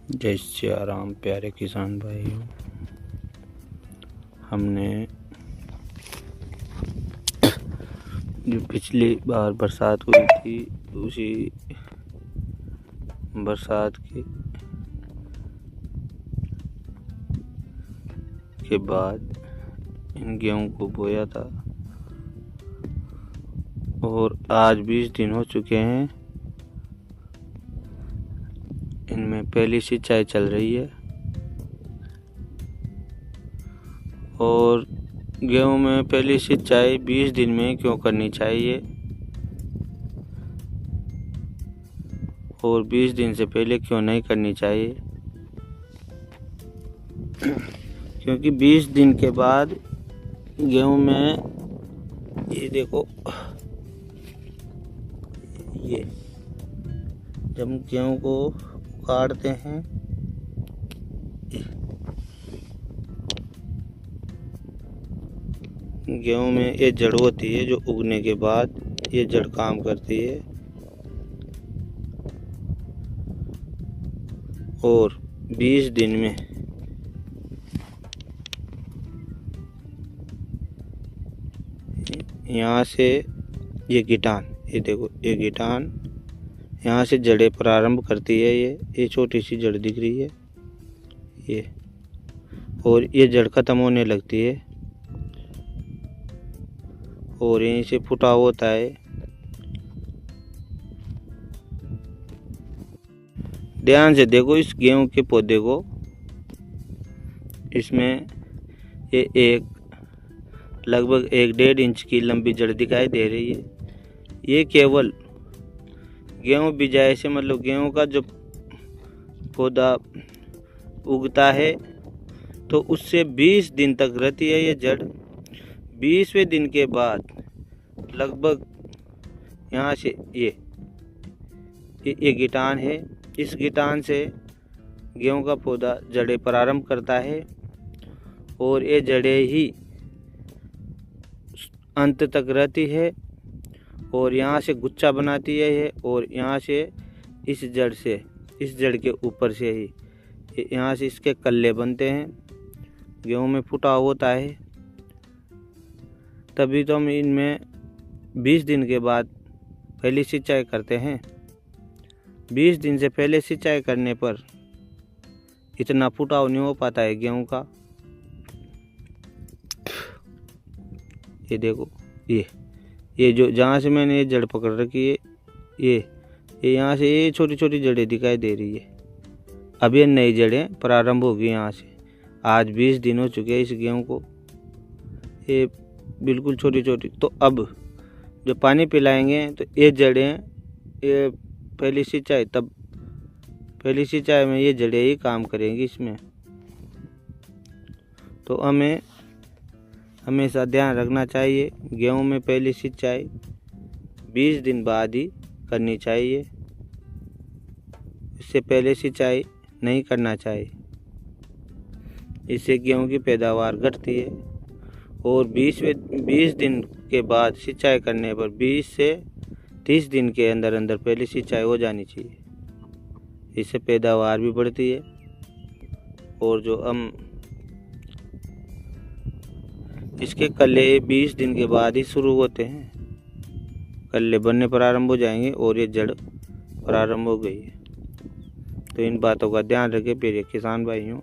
जय सिया राम प्यारे किसान भाइयों। हमने जो पिछली बार बरसात हुई थी उसी बरसात के बाद इन गेहूं को बोया था और आज 20 दिन हो चुके हैं। इनमें पहली सिंचाई चल रही है और गेहूं में पहली सिंचाई 20 दिन में क्यों करनी चाहिए और 20 दिन से पहले क्यों नहीं करनी चाहिए, क्योंकि 20 दिन के बाद गेहूं में ये देखो, ये जब गेहूं को काटते हैं गेहूं में ये जड़ होती है जो उगने के बाद ये जड़ काम करती है और 20 दिन में यहाँ से ये गिटान, ये देखो ये गिटान यहाँ से जड़ें प्रारंभ करती है। ये छोटी सी जड़ दिख रही है ये, और ये जड़ खत्म होने लगती है और यहीं से फुटाव होता है। ध्यान से देखो इस गेहूं के पौधे को, इसमें ये लगभग 1-1.5 इंच की लंबी जड़ दिखाई दे रही है। ये केवल गेहूं बिजाई से मतलब गेहूं का जो पौधा उगता है तो उससे 20 दिन तक रहती है ये जड़। 20वें दिन के बाद लगभग यहाँ से ये गिटान है, इस गिटान से गेहूं का पौधा जड़ें प्रारंभ करता है और ये जड़ें ही अंत तक रहती है और यहाँ से गुच्छा बनाती है ये, और यहाँ से इस जड़ के ऊपर से ही यहाँ से इसके कल्ले बनते हैं, गेहूं में फुटाव होता है। तभी तो हम इनमें 20 दिन के बाद पहली सिंचाई करते हैं। 20 दिन से पहले सिंचाई करने पर इतना फुटाव नहीं हो पाता है गेहूं का। ये देखो ये जो जहाँ से मैंने ये जड़ पकड़ रखी है ये यहाँ से ये छोटी छोटी जड़ें दिखाई दे रही है। अब ये नई जड़ें प्रारंभ होगी यहाँ से। आज 20 दिन हो चुके हैं इस गेहूं को, ये बिल्कुल छोटी छोटी। तो अब जो पानी पिलाएंगे तो ये जड़ें, ये पहली सिंचाई में ये जड़ें ही काम करेंगी इसमें। तो हमें हमेशा ध्यान रखना चाहिए, गेहूं में पहली सिंचाई 20 दिन बाद ही करनी चाहिए, इससे पहले सिंचाई नहीं करना चाहिए। इससे गेहूं की पैदावार घटती है और 20 दिन के बाद सिंचाई करने पर 20 से 30 दिन के अंदर पहली सिंचाई हो जानी चाहिए। इससे पैदावार भी बढ़ती है और जो हम इसके कल्ले 20 दिन के बाद ही शुरू होते हैं, कल्ले बनने प्रारंभ हो जाएंगे और ये जड़ प्रारंभ हो गई है। तो इन बातों का ध्यान रखें प्रिय किसान भाइयों।